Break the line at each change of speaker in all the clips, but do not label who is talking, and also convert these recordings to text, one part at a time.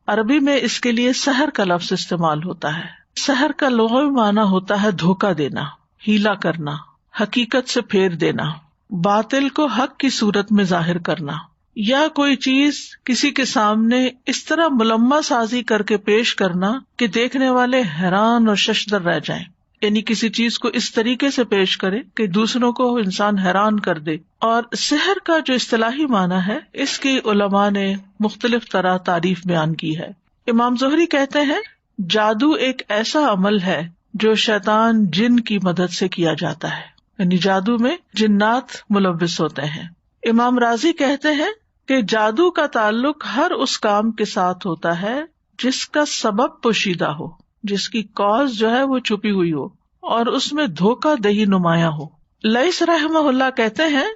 عربی میں اس کے لیے سحر کا لفظ استعمال ہوتا ہے. سحر کا لغوی معنی ہوتا ہے دھوکہ دینا، ہیلا کرنا، حقیقت سے پھیر دینا، باطل کو حق کی صورت میں ظاہر کرنا، یا کوئی چیز کسی کے سامنے اس طرح ملمہ سازی کر کے پیش کرنا کہ دیکھنے والے حیران اور ششدر رہ جائیں. یعنی کسی چیز کو اس طریقے سے پیش کرے کہ دوسروں کو انسان حیران کر دے. اور سحر کا جو اصطلاحی معنی ہے اس کی علماء نے مختلف طرح تعریف بیان کی ہے. امام زہری کہتے ہیں جادو ایک ایسا عمل ہے جو شیطان جن کی مدد سے کیا جاتا ہے، یعنی جادو میں جنات ملوث ہوتے ہیں. امام راضی کہتے ہیں کہ جادو کا تعلق ہر اس کام کے ساتھ ہوتا ہے جس کا سبب پوشیدہ ہو، جس کی کاز جو ہے وہ چھپی ہوئی ہو اور اس میں دھوکہ دہی نمایاں ہو. لیث رحمہ اللہ کہتے ہیں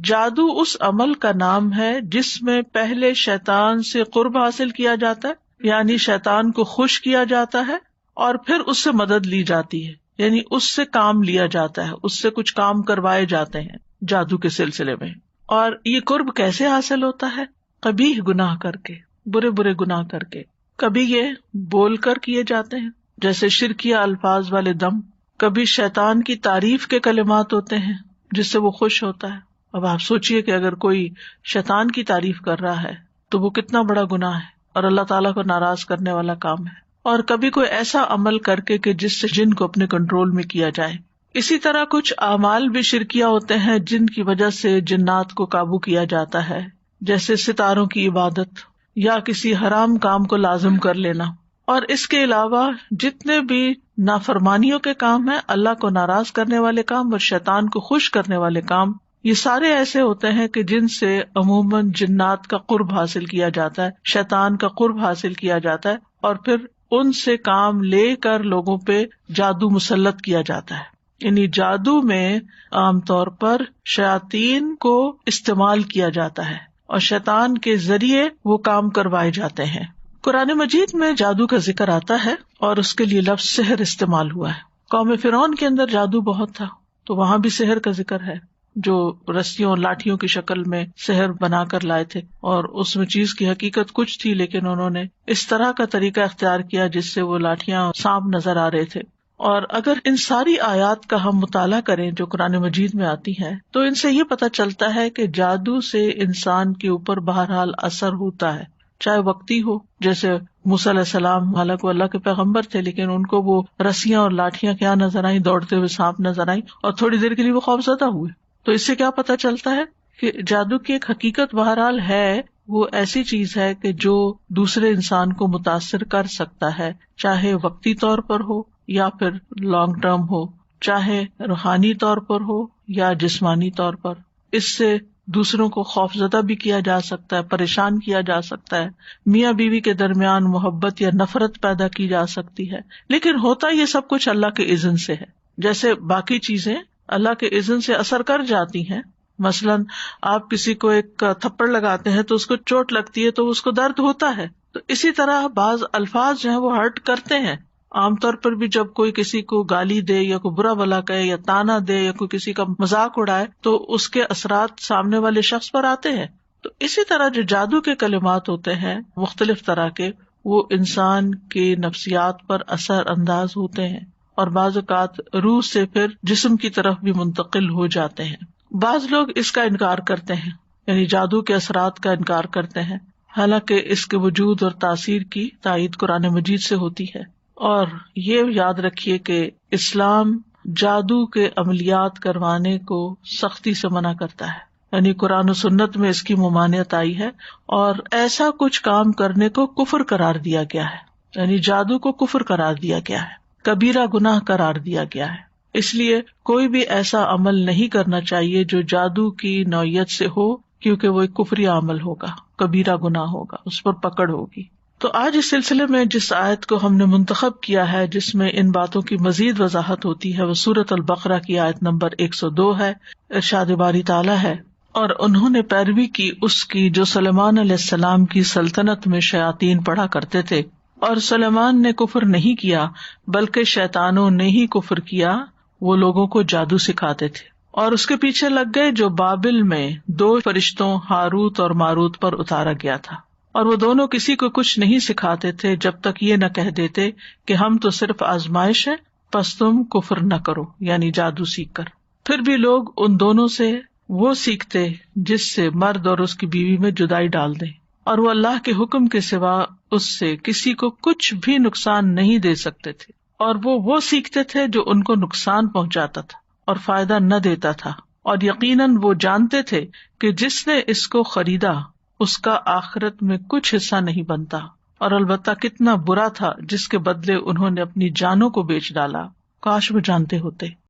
جادو اس عمل کا نام ہے جس میں پہلے شیطان سے قرب حاصل کیا جاتا ہے، یعنی شیطان کو خوش کیا جاتا ہے، اور پھر اس سے مدد لی جاتی ہے، یعنی اس سے کام لیا جاتا ہے، اس سے کچھ کام کروائے جاتے ہیں جادو کے سلسلے میں. اور یہ قرب کیسے حاصل ہوتا ہے؟ قبیح گناہ کر کے، برے برے گناہ کر کے. کبھی یہ بول کر کیے جاتے ہیں جیسے شرکیہ الفاظ والے دم، کبھی شیطان کی تعریف کے کلمات ہوتے ہیں جس سے وہ خوش ہوتا ہے. اب آپ سوچئے کہ اگر کوئی شیطان کی تعریف کر رہا ہے تو وہ کتنا بڑا گناہ ہے اور اللہ تعالیٰ کو ناراض کرنے والا کام ہے. اور کبھی کوئی ایسا عمل کر کے کہ جس سے جن کو اپنے کنٹرول میں کیا جائے. اسی طرح کچھ اعمال بھی شرکیہ ہوتے ہیں جن کی وجہ سے جنات کو قابو کیا جاتا ہے، جیسے ستاروں کی عبادت یا کسی حرام کام کو لازم کر لینا. اور اس کے علاوہ جتنے بھی نافرمانیوں کے کام ہیں، اللہ کو ناراض کرنے والے کام اور شیطان کو خوش کرنے والے کام، یہ سارے ایسے ہوتے ہیں کہ جن سے عموماً جنات کا قرب حاصل کیا جاتا ہے، شیطان کا قرب حاصل کیا جاتا ہے، اور پھر ان سے کام لے کر لوگوں پہ جادو مسلط کیا جاتا ہے. یعنی جادو میں عام طور پر شیاطین کو استعمال کیا جاتا ہے اور شیطان کے ذریعے وہ کام کروائے جاتے ہیں. قرآن مجید میں جادو کا ذکر آتا ہے اور اس کے لیے لفظ سحر استعمال ہوا ہے. قوم فرعون کے اندر جادو بہت تھا تو وہاں بھی سحر کا ذکر ہے، جو رسیوں اور لاٹھیوں کی شکل میں سحر بنا کر لائے تھے، اور اس میں چیز کی حقیقت کچھ تھی لیکن انہوں نے اس طرح کا طریقہ اختیار کیا جس سے وہ لاٹھیاں سانپ نظر آ رہے تھے. اور اگر ان ساری آیات کا ہم مطالعہ کریں جو قرآن مجید میں آتی ہیں تو ان سے یہ پتہ چلتا ہے کہ جادو سے انسان کے اوپر بہرحال اثر ہوتا ہے، چاہے وقتی ہو، جیسے موسیٰ علیہ السلام حالانکہ وہ اللہ کے پیغمبر تھے لیکن ان کو وہ رسیاں اور لاٹھیاں کیا نظر آئیں، دوڑتے ہوئے سانپ نظر آئیں اور تھوڑی دیر کے لیے وہ خوفزدہ ہوئے. تو اس سے کیا پتہ چلتا ہے کہ جادو کی ایک حقیقت بہرحال ہے، وہ ایسی چیز ہے کہ جو دوسرے انسان کو متاثر کر سکتا ہے، چاہے وقتی طور پر ہو یا پھر لانگ ٹرم ہو، چاہے روحانی طور پر ہو یا جسمانی طور پر. اس سے دوسروں کو خوفزدہ بھی کیا جا سکتا ہے، پریشان کیا جا سکتا ہے، میاں بیوی کے درمیان محبت یا نفرت پیدا کی جا سکتی ہے. لیکن ہوتا یہ سب کچھ اللہ کے اذن سے ہے. جیسے باقی چیزیں اللہ کے اذن سے اثر کر جاتی ہیں، مثلاً آپ کسی کو ایک تھپڑ لگاتے ہیں تو اس کو چوٹ لگتی ہے تو اس کو درد ہوتا ہے، تو اسی طرح بعض الفاظ جو ہیں وہ ہرٹ کرتے ہیں. عام طور پر بھی جب کوئی کسی کو گالی دے یا کوئی برا بھلا کہے یا تانا دے یا کوئی کسی کا مذاق اڑائے تو اس کے اثرات سامنے والے شخص پر آتے ہیں. تو اسی طرح جو جادو کے کلمات ہوتے ہیں مختلف طرح کے، وہ انسان کے نفسیات پر اثر انداز ہوتے ہیں اور بعض اوقات روح سے پھر جسم کی طرف بھی منتقل ہو جاتے ہیں. بعض لوگ اس کا انکار کرتے ہیں، یعنی جادو کے اثرات کا انکار کرتے ہیں، حالانکہ اس کے وجود اور تاثیر کی تائید قرآن مجید سے ہوتی ہے. اور یہ یاد رکھیے کہ اسلام جادو کے عملیات کروانے کو سختی سے منع کرتا ہے، یعنی قرآن و سنت میں اس کی ممانعت آئی ہے اور ایسا کچھ کام کرنے کو کفر قرار دیا گیا ہے، یعنی جادو کو کفر قرار دیا گیا ہے، کبیرہ گناہ قرار دیا گیا ہے. اس لیے کوئی بھی ایسا عمل نہیں کرنا چاہیے جو جادو کی نوعیت سے ہو، کیونکہ وہ ایک کفری عمل ہوگا، کبیرہ گناہ ہوگا، اس پر پکڑ ہوگی. تو آج اس سلسلے میں جس آیت کو ہم نے منتخب کیا ہے جس میں ان باتوں کی مزید وضاحت ہوتی ہے وہ سورۃ البقرہ کی آیت نمبر 102 ہے. ارشاد باری تعالیٰ ہے، اور انہوں نے پیروی کی اس کی جو سلیمان علیہ السلام کی سلطنت میں شیاطین پڑھا کرتے تھے، اور سلیمان نے کفر نہیں کیا بلکہ شیطانوں نے ہی کفر کیا، وہ لوگوں کو جادو سکھاتے تھے. اور اس کے پیچھے لگ گئے جو بابل میں 2 فرشتوں ہاروت اور ماروت پر اتارا گیا تھا. اور وہ دونوں کسی کو کچھ نہیں سکھاتے تھے جب تک یہ نہ کہہ دیتے کہ ہم تو صرف آزمائش ہے، پس تم کفر نہ کرو، یعنی جادو سیکھ کر۔ پھر بھی لوگ ان دونوں سے وہ سیکھتے جس سے مرد اور اس کی بیوی میں جدائی ڈال دیں، اور وہ اللہ کے حکم کے سوا اس سے کسی کو کچھ بھی نقصان نہیں دے سکتے تھے، اور وہ سیکھتے تھے جو ان کو نقصان پہنچاتا تھا اور فائدہ نہ دیتا تھا، اور یقیناً وہ جانتے تھے کہ جس نے اس کو خریدا اس کا آخرت میں کچھ حصہ نہیں بنتا، اور البتہ کتنا برا تھا جس کے بدلے انہوں نے اپنی جانوں کو بیچ ڈالا، کاش وہ جانتے ہوتے۔